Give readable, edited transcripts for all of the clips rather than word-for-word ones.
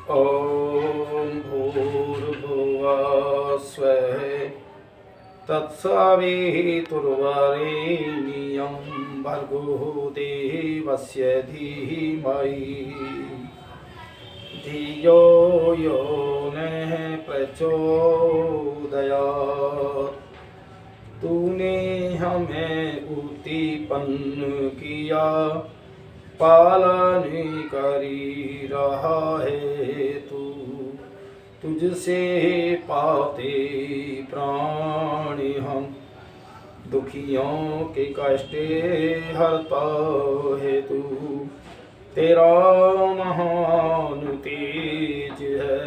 ॐ भूर्भुवः स्वः तत्सवितुर्वरेण्यं भर्गो देवस्य धीमहि धियो यो नः प्रचोदयात्। तूने हमें उत्पन्न किया, पालन करी रहा है तू। तुझसे पाते प्राण हम, दुखियों के कष्ट हरता है तू। तेरा महान तेज है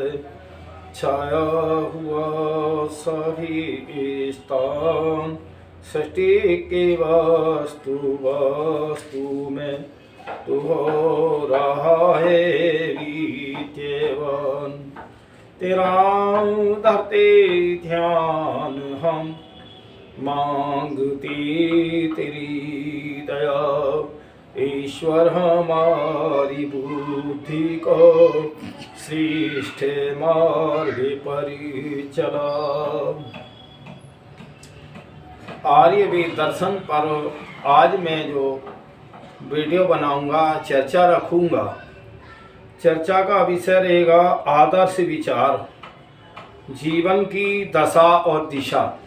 छाया हुआ सभी स्थान। सृष्टि के वास्तु में तू हो रहा है विद्यमान। तेरा धरते ध्यान हम, मांगते तेरी दया। ईश्वर हमारी बुद्धि को श्रेष्ठ मार्ग पर चला। आर्यवेद दर्शन पर आज मैं जो वीडियो बनाऊंगा, चर्चा रखूंगा, चर्चा का विषय रहेगा आदर्श विचार। जीवन की दशा और दिशा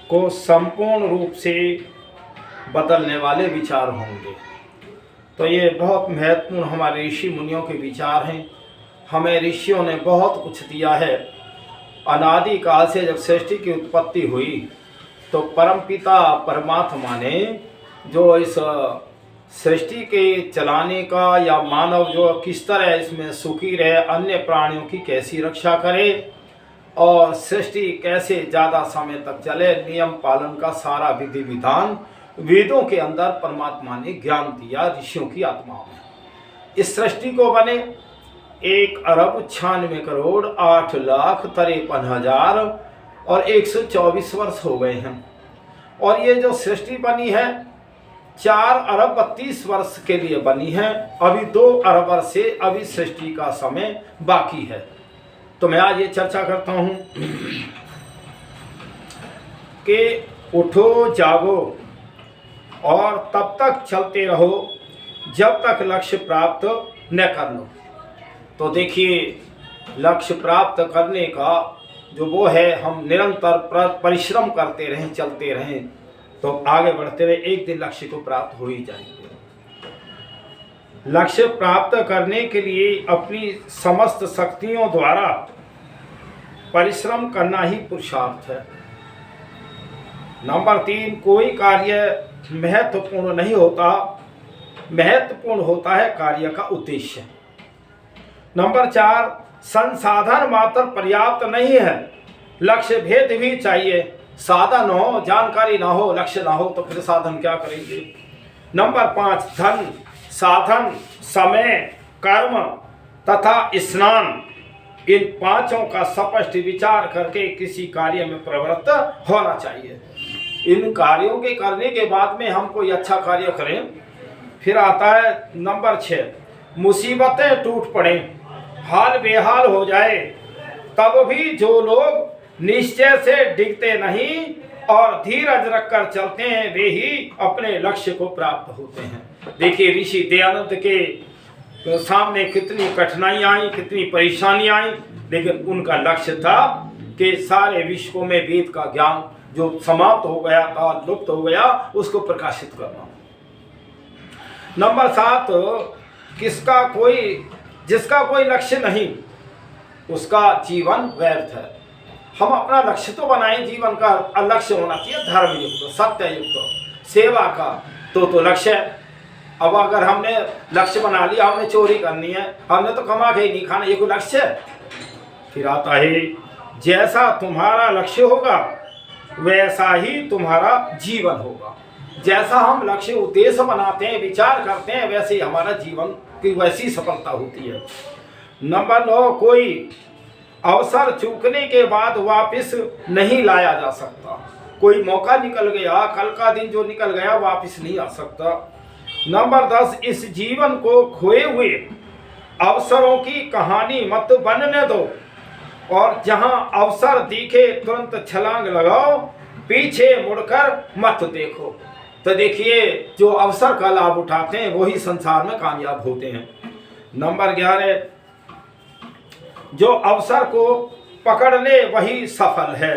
को संपूर्ण रूप से बदलने वाले विचार होंगे। तो ये बहुत महत्वपूर्ण हमारे ऋषि मुनियों के विचार हैं। हमें ऋषियों ने बहुत कुछ दिया है। अनादि काल से जब सृष्टि की उत्पत्ति हुई तो परमपिता परमात्मा ने जो इस सृष्टि के चलाने का या मानव जो किस तरह इसमें सुखी रहे, अन्य प्राणियों की कैसी रक्षा करे और सृष्टि कैसे ज़्यादा समय तक चले, नियम पालन का सारा विधि विधान वेदों के अंदर परमात्मा ने ज्ञान दिया ऋषियों की आत्माओं में। इस सृष्टि को बने 1,96,8,53,000 और 124 वर्ष हो गए हैं। और ये जो सृष्टि बनी है 4,32 वर्ष के लिए बनी है। अभी 2 अरब वर्ष से अभी सृष्टि का समय बाकी है। तो मैं आज ये चर्चा करता हूँ कि उठो जागो और तब तक चलते रहो जब तक लक्ष्य प्राप्त न कर लो। तो देखिए, लक्ष्य प्राप्त करने का जो वो है, हम निरंतर परिश्रम करते रहें, चलते रहें तो आगे बढ़ते रहे, एक दिन लक्ष्य को प्राप्त हो ही जाएंगे। लक्ष्य प्राप्त करने के लिए अपनी समस्त शक्तियों द्वारा परिश्रम करना ही पुरुषार्थ है। नंबर 3, कोई कार्य महत्वपूर्ण नहीं होता, महत्वपूर्ण होता है कार्य का उद्देश्य। नंबर 4, संसाधन मात्र पर्याप्त नहीं है, लक्ष्य भेद भी चाहिए। साधन हो, जानकारी ना हो, लक्ष्य ना हो तो फिर साधन क्या करेंगे। नंबर 5, धन, साधन, समय, कर्म तथा स्नान, इन पांचों का स्पष्ट विचार करके किसी कार्य में प्रवृत्त होना चाहिए। इन कार्यों के करने के बाद में हम कोई अच्छा कार्य करें। फिर आता है नंबर 6, मुसीबतें टूट पड़े, हाल बेहाल हो जाए, तब भी जो लोग निश्चय से डिगते नहीं और धीरज रखकर चलते हैं वे ही अपने लक्ष्य को प्राप्त होते हैं। देखिए, ऋषि दयानंद के सामने कितनी कठिनाइयाँ आई, कितनी परेशानियाँ आई, लेकिन उनका लक्ष्य था कि सारे विश्व में वेद का ज्ञान जो समाप्त हो गया था, लुप्त हो गया, उसको प्रकाशित करना। नंबर 7, जिसका कोई लक्ष्य नहीं उसका जीवन व्यर्थ है। हम अपना लक्ष्य तो बनाएं, जीवन का लक्ष्य होना चाहिए धर्मयुक्त, सत्ययुक्त, सेवा का तो लक्ष्य है। अब अगर हमने लक्ष्य बना लिया, हमने चोरी करनी है, हमने तो कमा के ही नहीं खाना, ये कोई लक्ष्य है। फिर आता है, जैसा तुम्हारा लक्ष्य होगा वैसा ही तुम्हारा जीवन होगा। जैसा हम लक्ष्य उद्देश्य बनाते हैं, विचार करते हैं, वैसे ही हमारा जीवन की वैसी सफलता होती है। नंबर 9, कोई अवसर चूकने के बाद वापस नहीं लाया जा सकता। कोई मौका निकल गया, कल का दिन जो निकल गया वापस नहीं आ सकता। नंबर 10, इस जीवन को खोए हुए अवसरों की कहानी मत बनने दो, और जहां अवसर दिखे तुरंत छलांग लगाओ, पीछे मुड़कर मत देखो। तो देखिए, जो अवसर का लाभ उठाते हैं वही संसार में कामयाब होते हैं। नंबर 11, जो अवसर को पकड़ ले वही सफल है।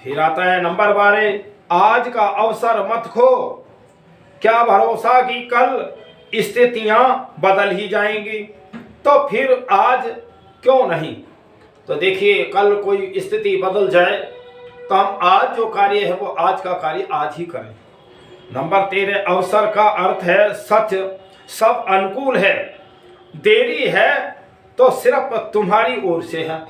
फिर आता है नंबर 12, आज का अवसर मत खो, क्या भरोसा कि कल स्थितियां बदल ही जाएंगी, तो फिर आज क्यों नहीं। तो देखिए, कल कोई स्थिति बदल जाए तो हम आज जो कार्य है वो आज का कार्य आज ही करें। नंबर 13, अवसर का अर्थ है सच, सब अनुकूल है, देरी है तो सिर्फ तुम्हारी ओर से है।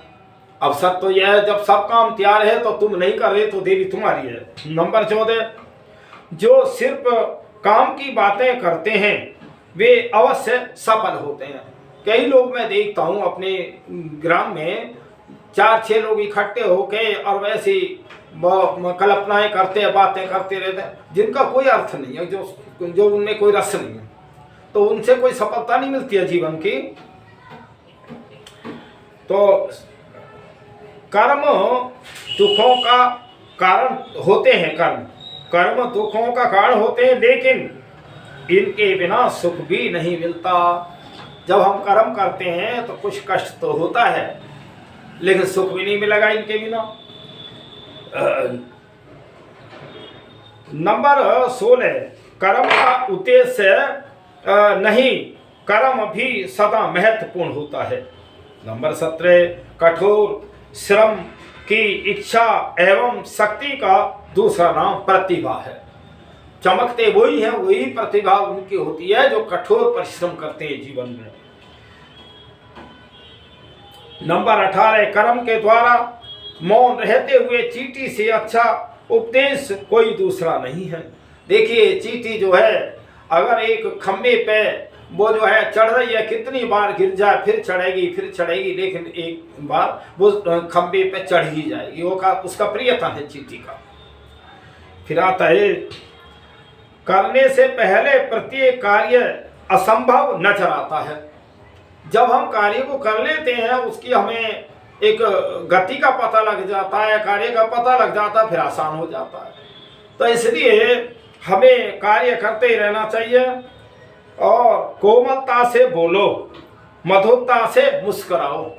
अवसर तो यह है जब सब काम तैयार है तो तुम नहीं कर रहे तो देरी तुम्हारी है। नंबर 14, जो सिर्फ काम की बातें करते हैं वे अवश्य सफल होते हैं। कई लोग मैं देखता हूँ अपने ग्राम में 4-6 लोग इकट्ठे होके और वैसी कल्पनाएं करते हैं, बातें करते रहते हैं जिनका कोई अर्थ नहीं है, जो उनमें कोई रस नहीं है, तो उनसे कोई सफलता नहीं मिलती है जीवन की। तो कर्म दुखों का कारण होते हैं, कर्म दुखों का कारण होते हैं, लेकिन इनके बिना सुख भी नहीं मिलता। जब हम कर्म करते हैं तो कुछ कष्ट तो होता है, लेकिन सुख भी नहीं मिलेगा इनके बिना। नंबर 16, कर्म का उद्देश्य नहीं, कर्म भी सदा महत्वपूर्ण होता है। नंबर 17, कठोर श्रम की इच्छा एवं शक्ति का दूसरा नाम प्रतिभा है। चमकते वही हैं, वही प्रतिभा उनकी होती है जो कठोर परिश्रम करते हैं जीवन में। नंबर 18, कर्म के द्वारा मौन रहते हुए चींटी से अच्छा उपदेश कोई दूसरा नहीं है। देखिए, चींटी जो है अगर एक खम्भे पे वो जो है चढ़ रही है, कितनी बार गिर जाए फिर चढ़ेगी, लेकिन एक बार वो खम्भे पे चढ़ ही जाएगी। वो का उसका प्रियता है चींटी का। फिर आता है, करने से पहले प्रत्येक कार्य असंभव नजर आता है। जब हम कार्य को कर लेते हैं उसकी हमें एक गति का पता लग जाता है, कार्य का पता लग जाता है, फिर आसान हो जाता है। तो इसलिए हमें कार्य करते ही रहना चाहिए, और कोमलता से बोलो, मधुरता से मुस्कुराओ,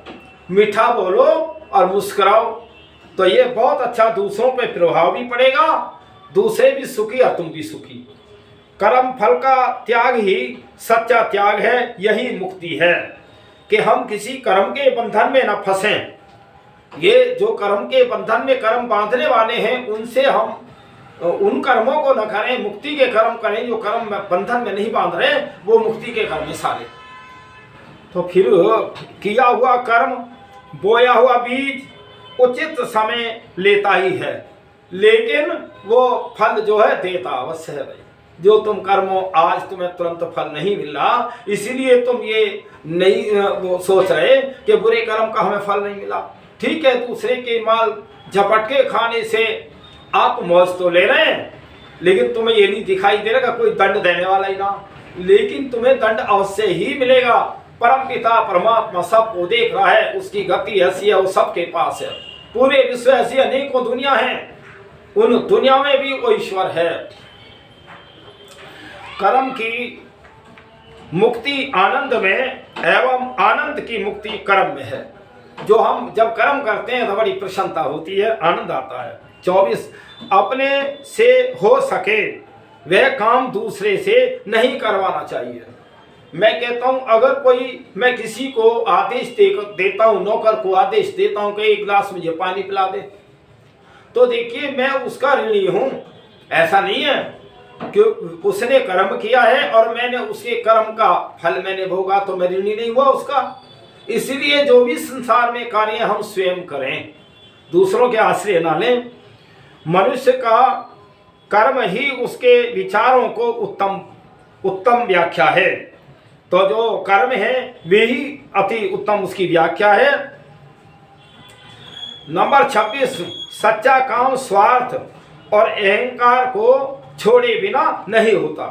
मीठा बोलो और मुस्कुराओ, तो ये बहुत अच्छा दूसरों पे प्रभाव भी पड़ेगा, दूसरे भी सुखी और तुम भी सुखी। कर्म फल का त्याग ही सच्चा त्याग है, यही मुक्ति है कि हम किसी कर्म के बंधन में न फंसें। ये जो कर्म के बंधन में कर्म बांधने वाले हैं उनसे हम उन कर्मों को न करें, मुक्ति के कर्म करें। जो कर्म बंधन में नहीं बांध रहे वो मुक्ति के कर्म में सारे। तो फिर किया हुआ कर्म, बोया हुआ बीज उचित समय लेता ही है, लेकिन वो फल जो है देता अवश्य है भाई। जो तुम कर्मो आज तुम्हें तुरंत फल नहीं मिल रहा, इसीलिए तुम ये नहीं वो सोच रहे कि बुरे कर्म का हमें फल नहीं मिला। ठीक है, दूसरे के माल झपट के खाने से आप मौज तो ले रहे हैं, लेकिन तुम्हें ये नहीं दिखाई दे रहा कोई दंड देने वाला ही ना, लेकिन तुम्हें दंड अवश्य ही मिलेगा। परम पिता परमात्मा सबको देख रहा है, उसकी गति ऐसी है, वो सबके पास है। पूरे विश्व ऐसी अनेकों दुनिया हैं, उन दुनिया में भी वो ईश्वर है। कर्म की मुक्ति आनंद में एवं आनंद की मुक्ति कर्म में है। जो हम जब कर्म करते हैं तो बड़ी प्रसन्नता होती है, आनंद आता है। 24, अपने से हो सके वह काम दूसरे से नहीं करवाना चाहिए। मैं कहता हूं, अगर मैं किसी को आदेश देता हूं, नौकर को आदेश देता हूं कि एक गिलास मुझे पानी पिला दे, तो देखिए मैं उसका ऋणी हूं। ऐसा नहीं है कि उसने कर्म किया है और मैंने उसके कर्म का फल मैंने भोगा तो मैं ऋणी नहीं हुआ उसका। इसलिए जो भी संसार में कार्य हम स्वयं करें, दूसरों के आश्रय ना लें। मनुष्य का कर्म ही उसके विचारों को उत्तम व्याख्या है। तो जो कर्म है वे ही अति उत्तम उसकी व्याख्या है। नंबर 26, सच्चा काम स्वार्थ और अहंकार को छोड़े बिना नहीं होता।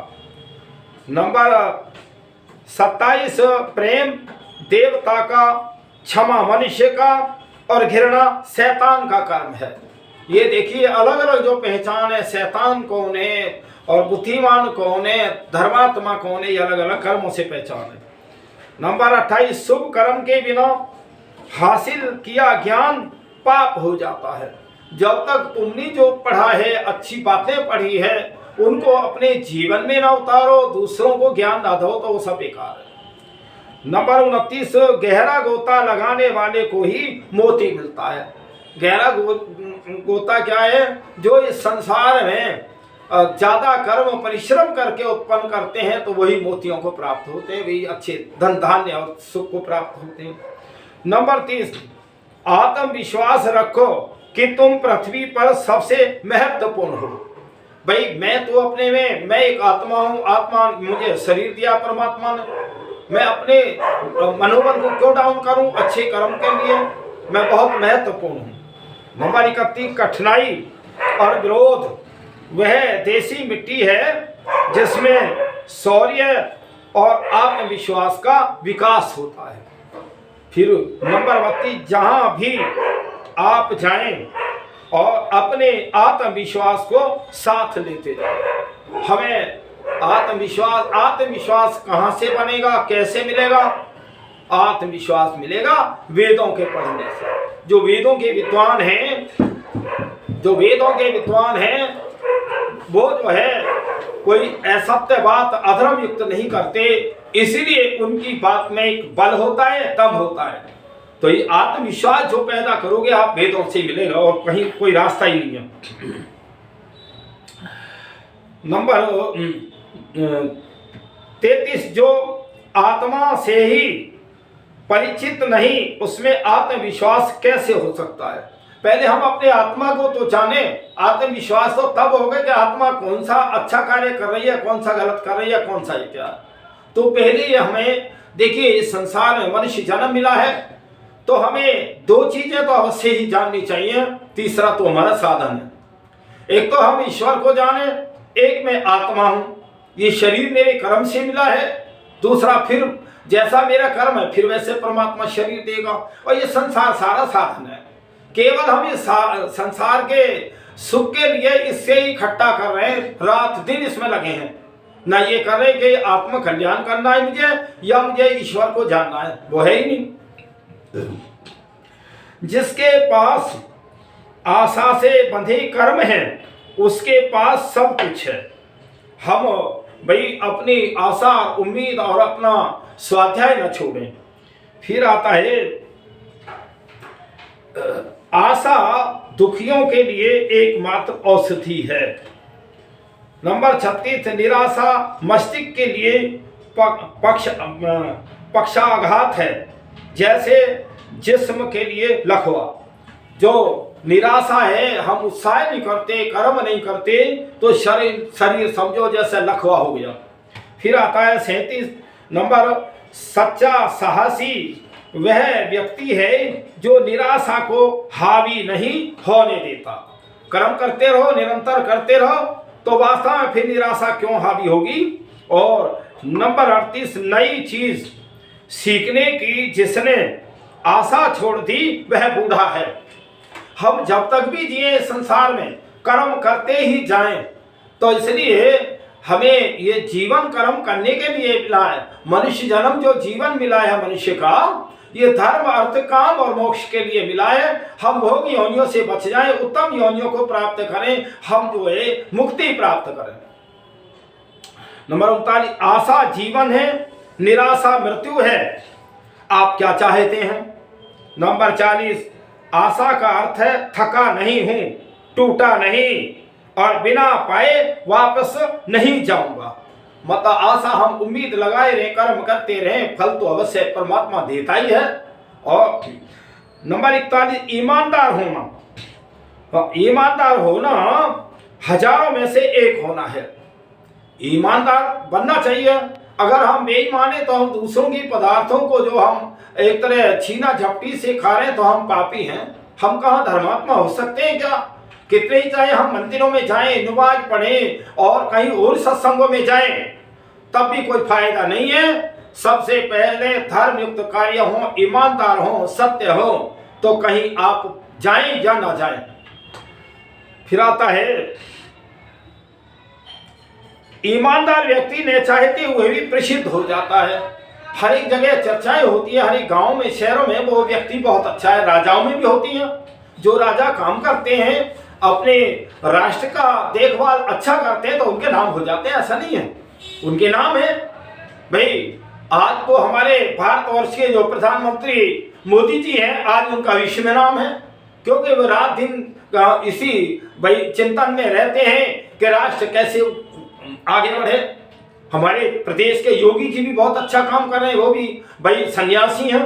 नंबर 27 प्रेम देवता का, क्षमा मनुष्य का और घृणा शैतान का कर्म है। ये देखिए अलग अलग जो पहचान है, शैतान कौन है और बुद्धिमान कौन है, धर्मात्मा कौन है, ये अलग अलग कर्मों से पहचान है। नंबर 28 शुभ कर्म के बिना हासिल किया ज्ञान पाप हो जाता है। जब तक तुमने जो पढ़ा है, अच्छी बातें पढ़ी है, उनको अपने जीवन में ना उतारो, दूसरों को ज्ञान ना दो, तो वो सब बेकार है। नंबर 29 गहरा गोता लगाने वाले को ही मोती मिलता है। गहरा गोता क्या है? जो इस संसार में ज्यादा कर्म परिश्रम करके उत्पन्न करते हैं, तो वही मोतियों को प्राप्त होते हैं, वही अच्छे धन धान्य और सुख को प्राप्त होते हैं। नंबर 30 आत्मविश्वास रखो कि तुम पृथ्वी पर सबसे महत्वपूर्ण हो। भाई मैं तो अपने में, मैं एक आत्मा हूँ, आत्मा मुझे शरीर दिया परमात्मा ने, मैं अपने मनोबल को क्यों डाउन करूं? अच्छे कर्म के लिए मैं बहुत महत्वपूर्ण हूँ। नंबर 31 कठिनाई और विरोध वह देसी मिट्टी है जिसमें शौर्य और आत्मविश्वास का विकास होता है। फिर नंबर 32 जहां भी आप जाएं और अपने आत्मविश्वास को साथ लेते जाएं। हमें आत्मविश्वास कहां से बनेगा, कैसे मिलेगा? आत्मविश्वास मिलेगा वेदों के पढ़ने से। जो वेदों के विद्वान हैं वो जो है कोई असत्य बात अधर्म युक्त नहीं करते, इसीलिए उनकी बात में एक बल होता है, दम होता है। तो ये आत्मविश्वास जो पैदा करोगे आप, वेदों से मिलेगा और कहीं कोई रास्ता ही नहीं है। नंबर 33 जो आत्मा से ही परिचित नहीं, उसमें आत्मविश्वास कैसे हो सकता है? पहले हम अपने आत्मा को तो जाने। आत्मविश्वास तो तब होगा कि आत्मा कौन सा अच्छा कार्य कर रही है, कौन सा गलत कर रही है, कौन सा क्या। तो पहले ये हमें देखिए, इस संसार में मनुष्य जन्म मिला है तो हमें दो चीजें तो अवश्य ही जाननी चाहिए। तीसरा तो हमारा साधन है। एक तो हम ईश्वर को जाने, एक मैं आत्मा हूं, ये शरीर मेरे कर्म से मिला है। दूसरा फिर जैसा मेरा कर्म है फिर वैसे परमात्मा शरीर देगा। और ये संसार सारा साधन है। केवल हम इस संसार के सुख के लिए इससे ही इकट्ठा कर रहे हैं, रात दिन इसमें लगे हैं। ना ये कर रहे कि आत्म कल्याण करना है मुझे या मुझे ईश्वर को जानना है, वो है ही नहीं। जिसके पास आशा से बंधे कर्म है उसके पास सब कुछ है। हम भाई अपनी आशा, उम्मीद और अपना स्वाध्याय न छोड़ें। फिर आता है आशा दुखियों के लिए एकमात्र औषधि है। नंबर 36 निराशा मस्तिष्क के लिए पक्षाघात है, जैसे जिस्म के लिए लकवा। जो निराशा है, हम उत्साह नहीं करते, कर्म नहीं करते, तो शरीर समझो जैसे लकवा हो गया। फिर आता है 37 नंबर सच्चा साहसी वह व्यक्ति है जो निराशा को हावी नहीं होने देता। कर्म करते रहो, निरंतर करते रहो, तो वास्तव में फिर निराशा क्यों हावी होगी। और नंबर 38 नई चीज सीखने की जिसने आशा छोड़ दी वह बूढ़ा है। हम जब तक भी जिए संसार में कर्म करते ही जाएं, तो इसलिए हमें ये जीवन कर्म करने के लिए मिला है। मनुष्य जन्म जो जीवन मिला है मनुष्य का, ये धर्म अर्थ काम और मोक्ष के लिए मिला है। हम भोग योनियों से बच जाएं, उत्तम योनियों को प्राप्त करें, हम जो है मुक्ति प्राप्त करें। नंबर 39 आशा जीवन है, निराशा मृत्यु है। आप क्या चाहते हैं? नंबर 40 आशा का अर्थ है थका नहीं हूं, टूटा नहीं और बिना पाए वापस नहीं जाऊंगा। मतलब आशा हम उम्मीद लगाए रहे, कर्म करते रहे, फल तो अवश्य परमात्मा देता ही है। और नंबर 41 ईमानदार होना। ईमानदार होना हजारों में से एक होना है। ईमानदार बनना चाहिए। अगर हम बेईमान हैं तो हम दूसरों की पदार्थों को जो हम एक तरह छीना झपटी से खा रहे हैं तो हम पापी हैं। हम कहाँ धर्मात्मा हो सकते हैं क्या? कितने ही चाहे हम मंदिरों में जाएं, नमाज पढ़ें और कहीं और सत्संगों में जाएं, तब भी कोई फायदा नहीं है। सबसे पहले धर्मयुक्त कार्य हो, ईमानदार हो, सत्य हो, तो कहीं आप जाएं या ना जाएं। फिर आता है ईमानदार व्यक्ति ने चाहते हुए भी प्रसिद्ध हो जाता है। हर एक जगह चर्चाएं होती है, हर एक गांव में, शहरों में वो व्यक्ति बहुत अच्छा है। राजाओं में भी होती हैं। जो राजा काम करते हैं, अपने राष्ट्र का देखभाल अच्छा करते हैं, तो उनके नाम हो जाते हैं। ऐसा नहीं है, उनके नाम है। भाई आज तो हमारे भारतवर्ष के जो प्रधानमंत्री मोदी जी हैं, आज उनका विश्व में नाम है, क्योंकि वो रात दिन इसी भाई चिंतन में रहते हैं कि राष्ट्र कैसे आगे बढ़े। हमारे प्रदेश के योगी जी भी बहुत अच्छा काम कर रहे हैं, वो भी भाई सन्यासी हैं।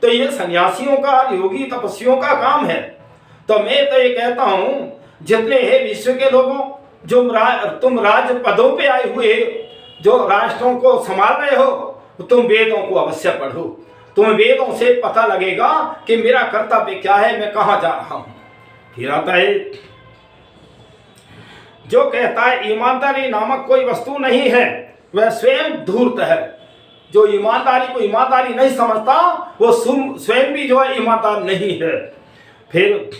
तो ये सन्यासियों का, योगी तपस्वियों का काम है। तो मैं तो ये कहता हूँ, जितने हैं विश्व के लोगों, जो तुम राज पदों पे आए हुए, जो राष्ट्रों को संभाल रहे हो, तुम वेदों को अवश्य पढ़ो। तुम्हें वेदों से पता लगेगा कि मेरा कर्तव्य क्या है, मैं कहाँ जा रहा हूँ। फिर आता है जो कहता है ईमानदारी नामक कोई वस्तु नहीं है, वह स्वयं धूर्त है। जो ईमानदारी को ईमानदारी नहीं समझता, वो स्वयं भी जो है ईमानदार नहीं है। फिर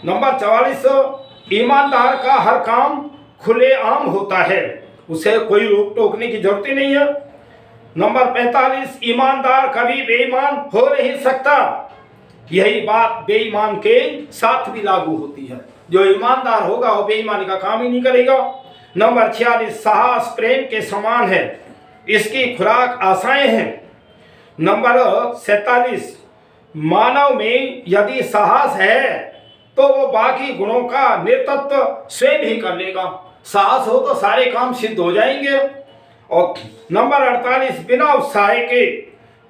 नंबर 44, ईमानदार का हर काम खुलेआम होता है, उसे कोई रोक टोकने की जरूरत ही नहीं है। नंबर 45, ईमानदार कभी बेईमान हो नहीं सकता। यही बात बेईमान के साथ भी लागू होती है। जो ईमानदार होगा वो बेईमानी का काम ही नहीं करेगा। नंबर 46, साहस प्रेम के समान है, इसकी खुराक आशाएं हैं। नंबर 47, मानव में यदि साहस है तो वो बाकी गुणों का नेतृत्व स्वयं ही कर लेगा। साहस हो तो सारे काम सिद्ध हो जाएंगे। और नंबर 48, बिना उत्साह के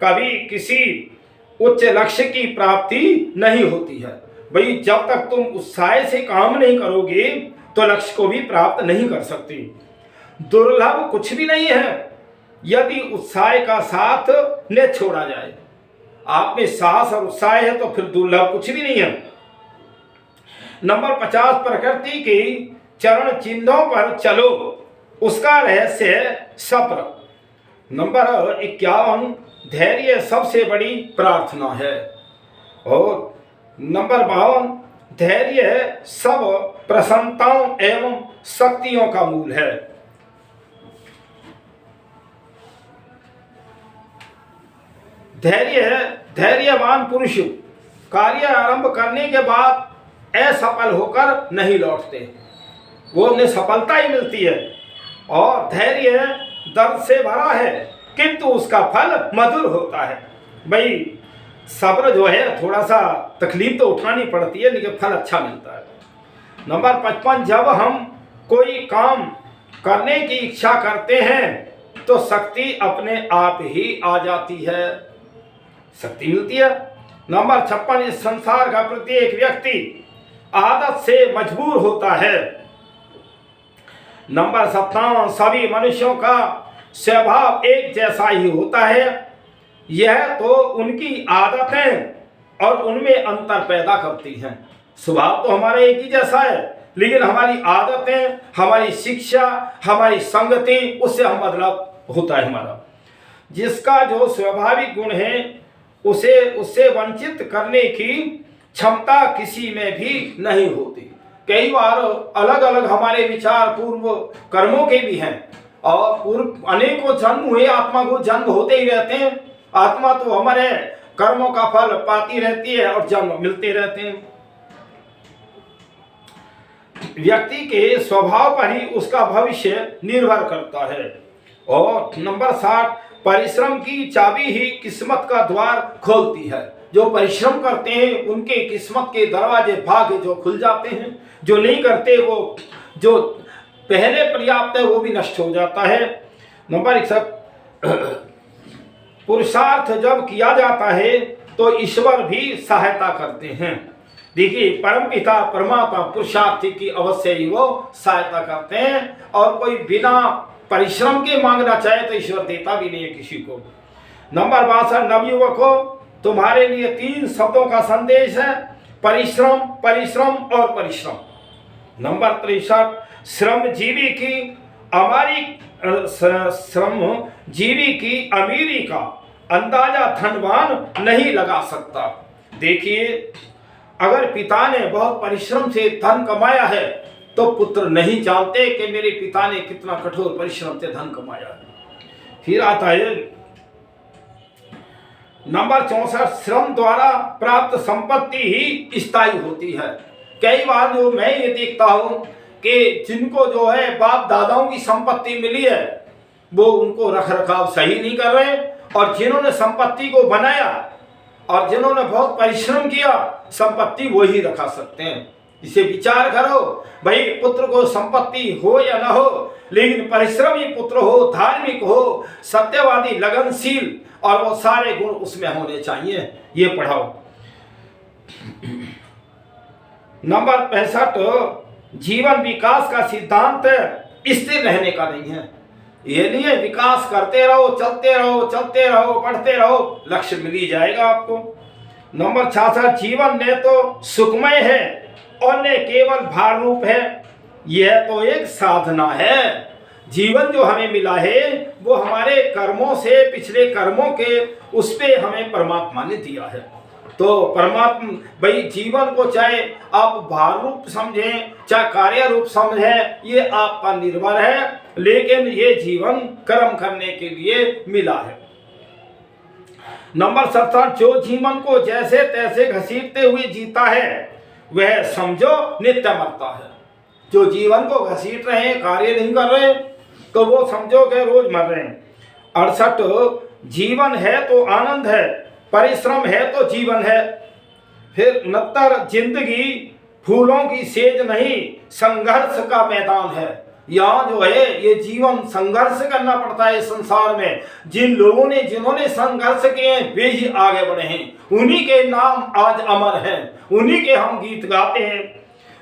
कभी किसी उच्च लक्ष्य की प्राप्ति नहीं होती है। भाई जब तक तुम उत्साह से काम नहीं करोगे तो लक्ष्य को भी प्राप्त नहीं कर सकते। दुर्लभ कुछ भी नहीं है यदि उत्साह का साथ न छोड़ा जाए। आप में साहस और उत्साह है तो फिर दुर्लभ कुछ भी नहीं है। नंबर 50, प्रकृति के चरण चिन्हों पर चलो, उसका रहस्य सब्र। नंबर 51, धैर्य सबसे बड़ी प्रार्थना है। और नंबर 52, धैर्य सब प्रसन्नताओं एवं शक्तियों का मूल है। धैर्यवान पुरुष कार्य आरंभ करने के बाद असफल होकर नहीं लौटते, वो उन्हें सफलता ही मिलती है। और धैर्य दर्द से भरा है किंतु उसका फल मधुर होता है। भाई सब्र जो है थोड़ा सा तकलीफ तो उठानी पड़ती है, लेकिन फल अच्छा मिलता है। नंबर 55, जब हम कोई काम करने की इच्छा करते हैं तो शक्ति अपने आप ही आ जाती है, शक्ति मिलती है। नंबर 56, इस संसार का प्रत्येक व्यक्ति आदत से मजबूर होता है। नंबर 57, सभी मनुष्यों का स्वभाव एक जैसा ही होता है, यह तो उनकी आदतें और उनमें अंतर पैदा करती हैं। स्वभाव तो हमारा एक ही जैसा है, लेकिन हमारी आदतें, हमारी शिक्षा, हमारी संगति, उससे हम बदलाव होता है हमारा। जिसका जो स्वाभाविक गुण है उससे वंचित करने की क्षमता किसी में भी नहीं होती। कई बार अलग अलग हमारे विचार पूर्व कर्मों के भी हैं, और पूर्व अनेकों जन्म हुए, आत्मा को जन्म होते ही रहते हैं। आत्मा तो हमारे कर्मों का फल पाती रहती है और जन्म मिलते रहते हैं। व्यक्ति के स्वभाव पर ही उसका भविष्य निर्भर करता है। और नंबर 60, परिश्रम की चाबी ही किस्मत का द्वार खोलती है। जो परिश्रम करते हैं उनके किस्मत के दरवाजे भाग्य जो खुल जाते हैं, जो नहीं करते वो जो पहले पर्याप्त है वो भी नष्ट हो जाता है। नंबर 61, पुरुषार्थ जब किया जाता है तो ईश्वर भी सहायता करते हैं। देखिए परमपिता परमात्मा पुरुषार्थ की अवश्य ही वो सहायता करते हैं, और कोई बिना परिश्रम के मांगना चाहे तो ईश्वर देता भी नहीं है किसी को। नंबर 62, नवयुवकों तुम्हारे लिए 3 शब्दों का संदेश है, परिश्रम, परिश्रम और परिश्रम। नंबर 63, श्रमजीवी की श्रम जीवी की अमीरी का अंदाजा धनवान नहीं लगा सकता। देखिए, अगर पिता ने बहुत परिश्रम से धन कमाया है तो पुत्र नहीं जानते कि मेरे पिता ने कितना कठोर परिश्रम से धन कमाया है। फिर आता है नंबर 64, श्रम द्वारा प्राप्त संपत्ति ही स्थायी होती है। कई बार जो मैं ये देखता हूं कि जिनको जो है बाप दादाओं की संपत्ति मिली है वो उनको रख रखाव सही नहीं कर रहे, और जिन्होंने संपत्ति को बनाया और जिन्होंने बहुत परिश्रम किया संपत्ति वो ही रखा सकते हैं। इसे विचार करो भाई, पुत्र को संपत्ति हो या ना हो, लेकिन परिश्रमी पुत्र हो, धार्मिक हो, सत्यवादी, लगनशील, और वो सारे गुण उसमें होने चाहिए। ये पढ़ाओ। नंबर 65, जीवन विकास का सिद्धांत स्थिर रहने का नहीं है। ये नहीं है विकास करते रहो, चलते रहो, बढ़ते रहो, लक्ष्य मिल ही जाएगा आपको। नंबर 66, जीवन ने तो सुखमय है और ने केवल भार रूप है। यह तो एक साधना है। जीवन जो हमें मिला है वो हमारे कर्मों से, पिछले कर्मों के, उस पे हमें परमात्मा ने दिया है। तो परमात्मा भाई जीवन को चाहे आप भार रूप समझें चाहे कार्य रूप समझें, ये आपका निर्भर है, लेकिन ये जीवन कर्म करने के लिए मिला है। नंबर 67, जो जीवन को जैसे तैसे घसीटते हुए जीता है वह समझो नित्य मरता है। जो जीवन को घसीट रहे हैं, कार्य नहीं कर रहे, तो वो समझो कि रोज मर रहे हैं। 68, जीवन है तो आनंद है, परिश्रम है तो जीवन है। फिर 69, जिंदगी फूलों की सेज नहीं संघर्ष का मैदान है। यहाँ जो है ये जीवन संघर्ष करना पड़ता है। संसार में जिन लोगों ने, जिन्होंने संघर्ष किए हैं वे ही आगे बढ़े हैं, उन्हीं के नाम आज अमर हैं, उन्हीं के हम गीत गाते हैं।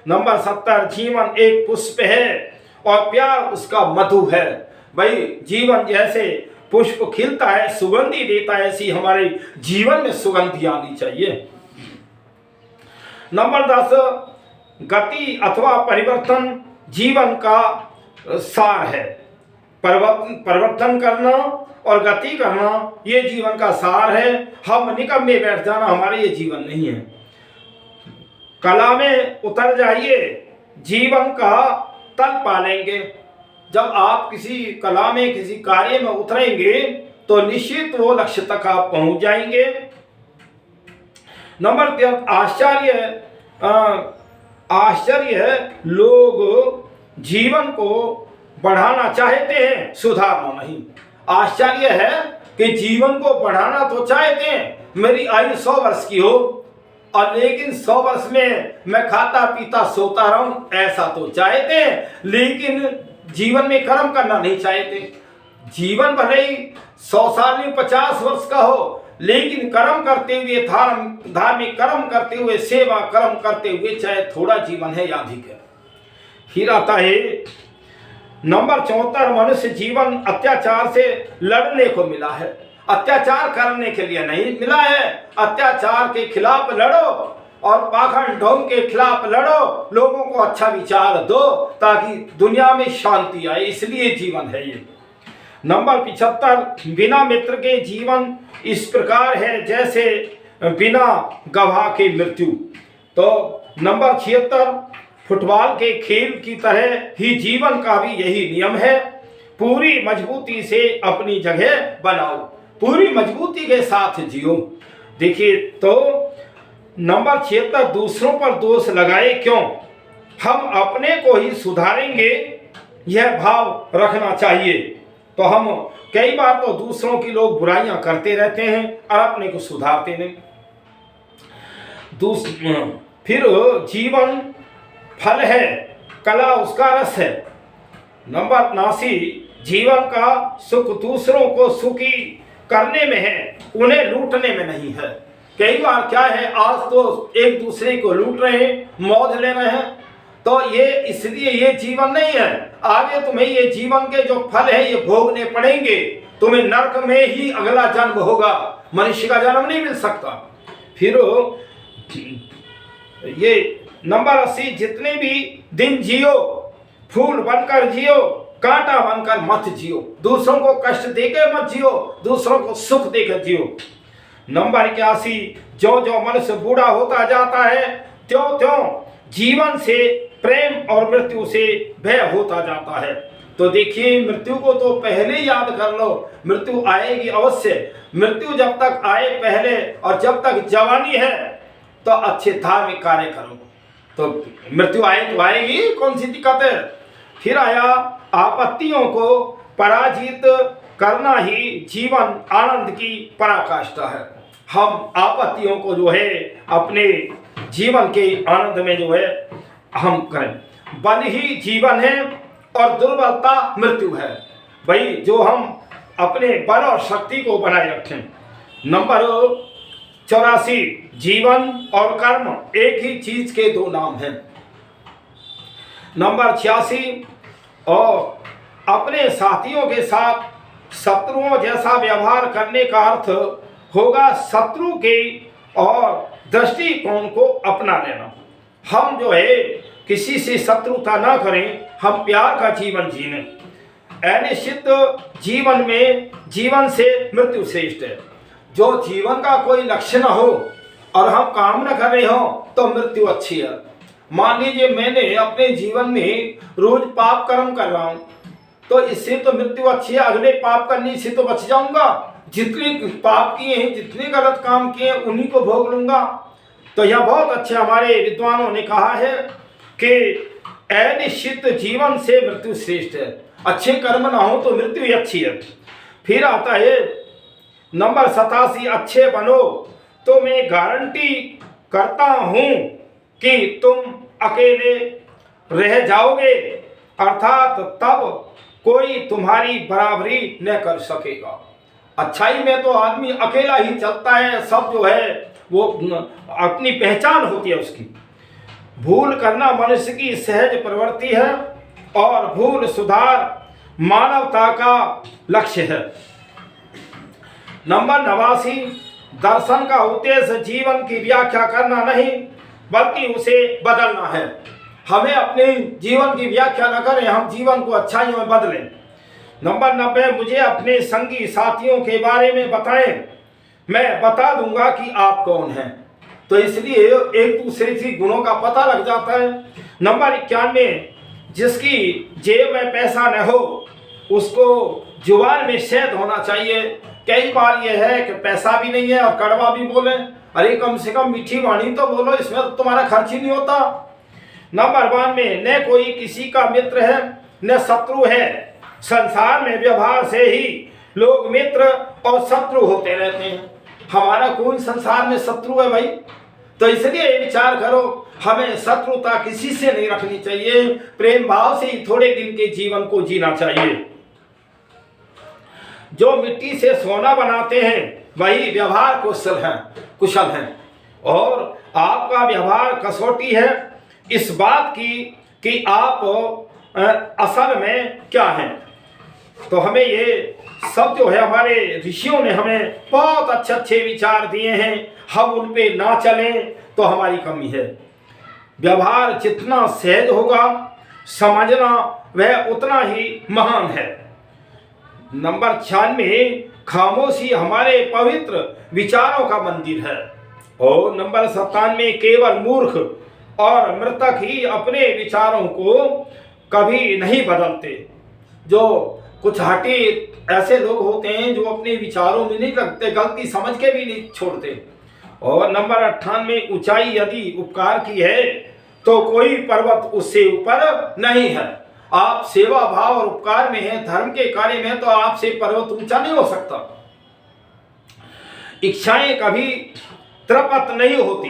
नंबर 70, जीवन एक पुष्प है और प्यार उसका मधु है। भाई जीवन जैसे पुष्प खिलता है, सुगंधि देता है, ऐसी हमारे जीवन में सुगंधि आनी चाहिए। नंबर 10, गति अथवा परिवर्तन जीवन का सार है। परिवर्तन करना और गति करना ये जीवन का सार है। हम निकम में बैठ जाना हमारे ये जीवन नहीं है। कला में उतर जाइए, जीवन का तल पालेंगे। जब आप किसी कला में, किसी कार्य में उतरेंगे तो निश्चित वो लक्ष्य तक आप पहुंच जाएंगे। नंबर 13, आश्चर्य है, लोग जीवन को बढ़ाना चाहते हैं, सुधारना नहीं। आश्चर्य है कि जीवन को बढ़ाना तो चाहते हैं, मेरी आयु 100 वर्ष की हो और लेकिन 100 वर्ष में मैं खाता पीता सोता रहूं, ऐसा तो चाहते हैं, लेकिन जीवन में कर्म करना नहीं चाहते। जीवन भले ही 100 साल में 50 वर्ष का हो, लेकिन कर्म करते हुए, धार्मिक कर्म करते हुए, सेवा कर्म करते हुए, चाहे थोड़ा जीवन है या अधिक है। फिर आता है नंबर 74, मनुष्य जीवन अत्याचार से लड़ने को मिला है, अत्याचार करने के लिए नहीं मिला है। अत्याचार के खिलाफ लड़ो और पाखंड ढोंग के खिलाफ लड़ो, लोगों को अच्छा विचार दो ताकि दुनिया में शांति आए, इसलिए जीवन है ये। नंबर 75, बिना मित्र के जीवन इस प्रकार है जैसे बिना गवाह की मृत्यु। तो नंबर 76, फुटबॉल के खेल की तरह ही जीवन का भी यही नियम है, पूरी मजबूती से अपनी जगह बनाओ, पूरी मजबूती के साथ जियो। देखिए तो नंबर 76, दूसरों पर दोष लगाए क्यों, हम अपने को ही सुधारेंगे, यह भाव रखना चाहिए। तो हम कई बार तो दूसरों की लोग बुराइयां करते रहते हैं और अपने को सुधारते नहीं। फिर जीवन फल है, कला उसका रस है। नंबर 79, जीवन का सुख दूसरों को सुखी करने में है, उन्हें लूटने में नहीं है। कई बार क्या है, आज तो एक दूसरे को लूट रहे हैं, मौज ले रहे हैं, तो ये इसलिए ये जीवन नहीं है। आगे तुम्हें ये जीवन के जो फल है ये भोगने पड़ेंगे, तुम्हें नरक में ही अगला जन्म होगा, मनुष्य का जन्म नहीं मिल सकता। फिर ये नंबर 80, जितने भी दिन जियो फूल बनकर जियो, कांटा बनकर मत जियो, दूसरों को कष्ट देकर मत जियो, दूसरों को सुख देकर जियो। नंबर 81, जो जो मनुष्य बूढ़ा होता जाता है त्यों त्यों जीवन से प्रेम और मृत्यु से भय होता जाता है। तो देखिए, मृत्यु को तो पहले याद कर लो, मृत्यु आएगी अवश्य। मृत्यु जब तक आए पहले, और जब तक जवानी है तो अच्छे धार्मिक कार्य करो। तो मृत्यु आए तो आएगी, कौन सी दिक्कत है। फिर आया, आपत्तियों को पराजित करना ही जीवन आनंद की पराकाष्ठा है। हम आपत्तियों को जो है अपने जीवन के आनंद में जो है हम करें। बल ही जीवन है और दुर्बलता मृत्यु है। भाई, जो हम अपने बल और शक्ति को बनाए रखें। नंबर 84, जीवन और कर्म एक ही चीज के दो नाम हैं। नंबर 86, और अपने साथियों के साथ शत्रुओं जैसा व्यवहार करने का अर्थ होगा शत्रु के और दृष्टिकोण को अपना लेना। हम जो है किसी से शत्रुता ना करें, हम प्यार का जीवन जीने। अनिश्चित जीवन में जीवन से मृत्यु श्रेष्ठ है। जो जीवन का कोई लक्ष्य न हो और हम काम न कर रहे हो तो मृत्यु अच्छी है। मान लीजिए मैंने अपने जीवन में रोज पाप कर्म कर रहा हूं, तो इससे तो मृत्यु अच्छी है, अगले पाप करने से तो बच जाऊंगा। जितने पाप किए हैं, जितने गलत काम किए हैं, उन्हीं को भोग लूंगा। तो यह बहुत अच्छे हमारे विद्वानों ने कहा है कि अनिश्चित जीवन से मृत्यु श्रेष्ठ है। अच्छे कर्म ना हो तो मृत्यु ही अच्छी है। फिर आता है नंबर 87, अच्छे बनो तो मैं गारंटी करता हूं कि तुम अकेले रह जाओगे, अर्थात तब कोई तुम्हारी बराबरी न कर सकेगा। अच्छाई में तो आदमी अकेला ही चलता है, सब जो है वो अपनी पहचान होती है उसकी। भूल करना मनुष्य की सहज प्रवृत्ति है और भूल सुधार मानवता का लक्ष्य है। नंबर 89, दर्शन का उद्देश्य जीवन की व्याख्या करना नहीं बल्कि उसे बदलना है। हमें अपने जीवन की व्याख्या न करें, हम जीवन को अच्छाइयों में बदलें। नंबर 90, मुझे अपने संगी साथियों के बारे में बताएं, मैं बता दूंगा कि आप कौन हैं। तो इसलिए एक दूसरे के गुणों का पता लग जाता है। नंबर 91, जिसकी जेब में पैसा न हो उसको जुबान में शहद होना चाहिए। कई बार यह है कि पैसा भी नहीं है और कड़वा भी बोले, अरे कम से कम मीठी वाणी तो बोलो, इसमें तो तुम्हारा खर्च ही नहीं होता। नंबर 92, न कोई किसी का मित्र है न शत्रु है। संसार में व्यवहार से ही लोग मित्र और शत्रु होते रहते हैं। हमारा कौन संसार में शत्रु है भाई? तो इसलिए विचार करो, हमें शत्रुता किसी से नहीं रखनी चाहिए। प्रेम भाव से ही थोड़े दिन के जीवन को जीना चाहिए। जो मिट्टी से सोना बनाते हैं वही व्यवहार कुशल हैं और आपका व्यवहार कसौटी है इस बात की कि आप असल में क्या हैं। तो हमें ये सब जो है हमारे ऋषियों ने हमें बहुत अच्छे अच्छे विचार दिए हैं, हम उन पे ना चलें तो हमारी कमी है। व्यवहार जितना सहज होगा समझना वह उतना ही महान है। नंबर 96, खामोशी हमारे पवित्र विचारों का मंदिर है। और नंबर 97, केवल मूर्ख और मृतक ही अपने विचारों को कभी नहीं बदलते। जो कुछ हटे ऐसे लोग होते हैं जो अपने विचारों में नहीं रखते, गलती समझ के भी नहीं छोड़ते। और नंबर 98, ऊंचाई यदि उपकार की है तो कोई पर्वत उससे ऊपर नहीं है। आप सेवा भाव और उपकार में हैं, धर्म के कार्य में, तो आपसे पर्वत ऊंचा नहीं हो सकता। इच्छाएं कभी तृप्त नहीं होती,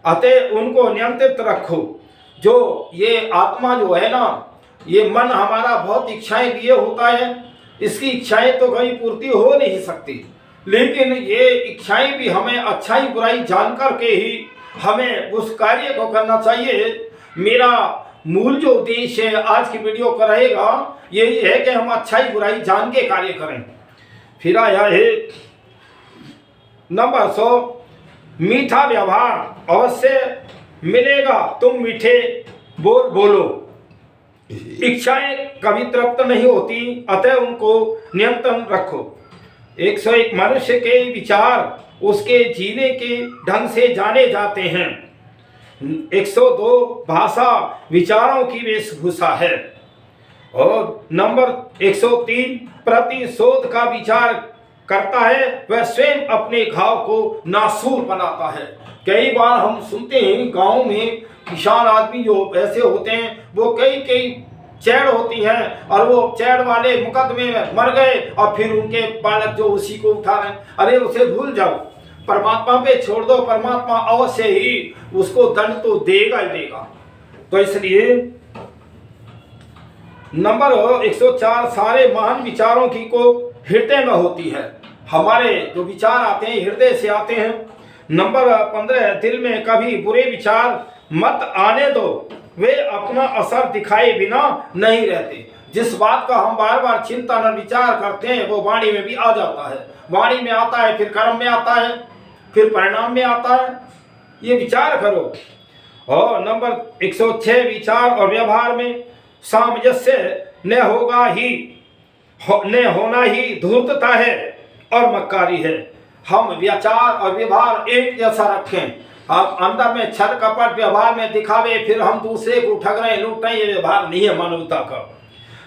अतः उनको नियंत्रित रखो। जो ये आत्मा जो है ना, ये मन हमारा बहुत इच्छाएं लिए होता है, इसकी इच्छाएं तो कभी पूर्ति हो नहीं सकती, लेकिन ये इच्छाएं भी हमें अच्छाई बुराई जानकर के ही हमें उस कार्य को करना चाहिए। मेरा मूल जो उद्देश्य है आज की वीडियो का रहेगा यही है कि हम अच्छाई बुराई जान के कार्य करें। फिर आया है नंबर 100, मीठा व्यवहार अवश्य मिलेगा, तुम मीठे बोलो। इच्छाएं कभी तृप्त नहीं होती, अतः उनको नियंत्रण रखो। 101 मनुष्य के विचार उसके जीने के ढंग से जाने जाते हैं। 102 भाषा विचारों की वेशभूषा है। और नंबर 103 प्रतिशोध का विचार करता है, वह स्वयं अपने घाव को नासूर बनाता है। कई बार हम सुनते हैं गांव में किसान आदमी जो ऐसे होते हैं, वो कई चैड़ होती हैं और वो चैड़ वाले मुकदमे में मर गए और फिर उनके बालक जो उसी को उठा रहे हैं। अरे उसे भूल जाओ, परमात्मा पे छोड़ दो, परमात्मा अवश्य ही उसको दंड तो देगा ही देगा। तो इसलिए नंबर 104 सारे महान विचारों की को हृदय में होती है। हमारे जो विचार आते हैं हृदय से आते हैं। नंबर 15 दिल में कभी बुरे विचार मत आने दो, वे अपना असर दिखाए बिना नहीं रहते। जिस बात का हम बार बार चिंतन और विचार करते हैं वो वाणी में भी आ जाता है। वाणी में आता है, फिर कर्म में आता है, फिर परिणाम में आता है। ये विचार करो। और नंबर 106 विचार और व्यवहार में सामंजस्य न होना ही धूर्तता है और मक्कारी है। हम विचार और व्यवहार एक जैसा रखें। आप अंदर में छल कपट, व्यवहार में दिखावे, फिर हम दूसरे को ठग रहे हैं, लूट रहे हैं, ये व्यवहार नहीं है मानवता का।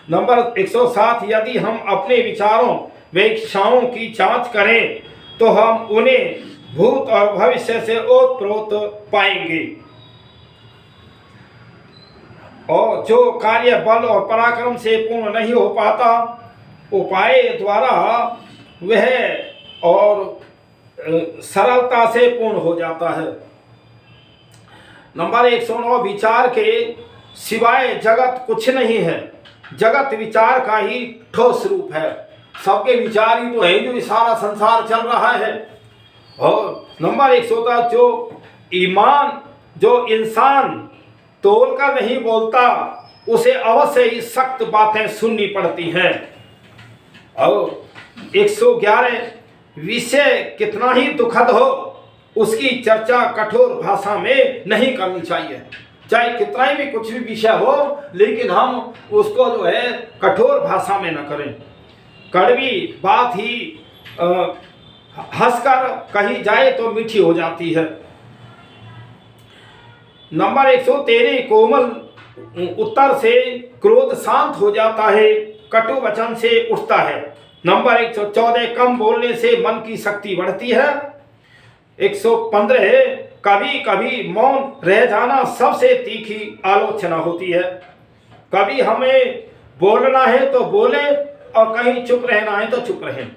नंबर 107 यदि हम अपने विचारों व इच्छाओं की जांच करें तो हम उन्हें भूत और भविष्य से ओतप्रोत पाएंगे। और जो कार्य बल और पराक्रम से पूर्ण नहीं हो पाता, उपाय द्वारा वह और सरलता से पूर्ण हो जाता है। नंबर 109 विचार के सिवाय जगत कुछ नहीं है। जगत विचार का ही ठोस रूप है। सबके विचार ही तो है जो सारा संसार चल रहा है। और नंबर 114 जो इंसान तोलकर नहीं बोलता, उसे अवश्य ही सख्त बातें सुननी पड़ती हैं। और 111 विषय कितना ही दुखद हो, उसकी चर्चा कठोर भाषा में नहीं करनी चाहिए। चाहे कितना ही भी कुछ भी विषय हो, लेकिन हम उसको जो है कठोर भाषा में न करें। कड़वी बात ही हंसकर कही जाए तो मीठी हो जाती है। नंबर 113 कोमल उत्तर से क्रोध शांत हो जाता है, कटु वचन से उठता है। नंबर 114 कम बोलने से मन की शक्ति बढ़ती है। 115 कभी कभी मौन रह जाना सबसे तीखी आलोचना होती है। कभी हमें बोलना है तो बोले और कहीं चुप रहना है तो चुप रहें।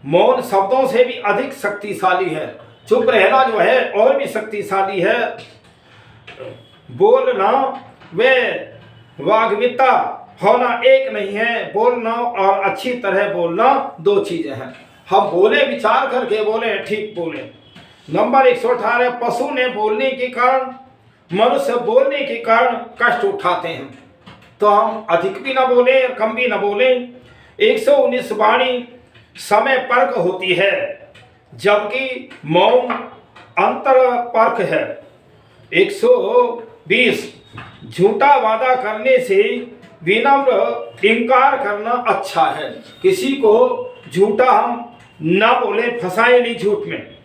मौन शब्दों से भी अधिक शक्तिशाली है, चुप रहना जो है और भी शक्तिशाली है। बोलना व वाग्मिता होना एक नहीं है। बोलना और अच्छी तरह बोलना दो चीजें हैं। हम बोले विचार करके बोले, ठीक बोले। नंबर 118 पशु ने बोलने के कारण, मनुष्य बोलने के कारण कष्ट उठाते हैं, तो हम अधिक भी ना बोले और कम भी ना बोले। 119 वाणी समय परक होती है, जबकि मौन अंतर परक है। 120 झूठा वादा करने से विनम्र इनकार करना अच्छा है। किसी को झूठा हम ना बोले, फंसाए नहीं झूठ में।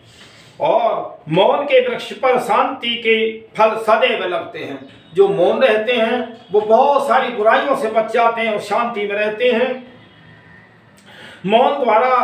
और मौन के वृक्ष पर शांति के फल सदैव लगते हैं। जो मौन रहते हैं वो बहुत सारी बुराइयों से बच जाते हैं और शांति में रहते हैं। मौन द्वारा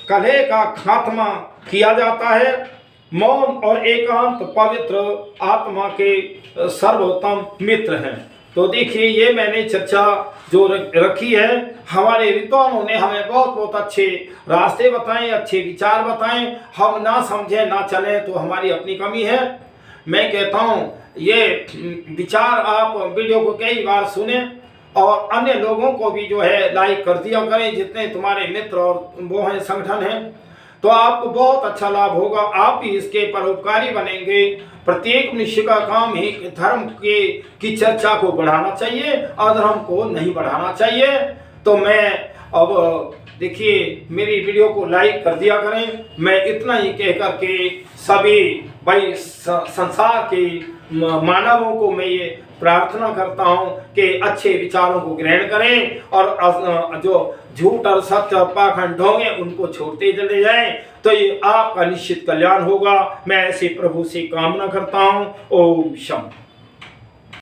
कलह का खात्मा किया जाता है। मौन और एकांत पवित्र आत्मा के सर्वोत्तम मित्र हैं। तो देखिए, ये मैंने चर्चा जो रखी है, हमारे विद्वानों ने हमें बहुत बहुत अच्छे रास्ते बताएं, अच्छे विचार बताएं। हम ना समझें ना चलें तो हमारी अपनी कमी है। मैं कहता हूँ ये विचार आप वीडियो को कई बार सुने और अन्य लोगों को भी जो है लाइक कर दिया करें, जितने तुम्हारे मित्र और वो हैं संगठन हैं, तो आपको बहुत अच्छा लाभ होगा। आप भी इसके परोपकारी बनेंगे। प्रत्येक मनुष्य का काम ही धर्म की चर्चा को बढ़ाना चाहिए, अधर्म को नहीं बढ़ाना चाहिए। तो मैं अब देखिए, मेरी वीडियो को लाइक कर दिया करें। मैं इतना ही कह करके सभी भाई संसार के मानवों को मैं ये प्रार्थना करता हूँ कि अच्छे विचारों को ग्रहण करें और जो झूठ और सत्य और पाखंड होंगे उनको छोड़ते चले जाएं, तो ये आपका निश्चित कल्याण होगा। मैं ऐसे प्रभु से कामना करता हूँ। ओम शम।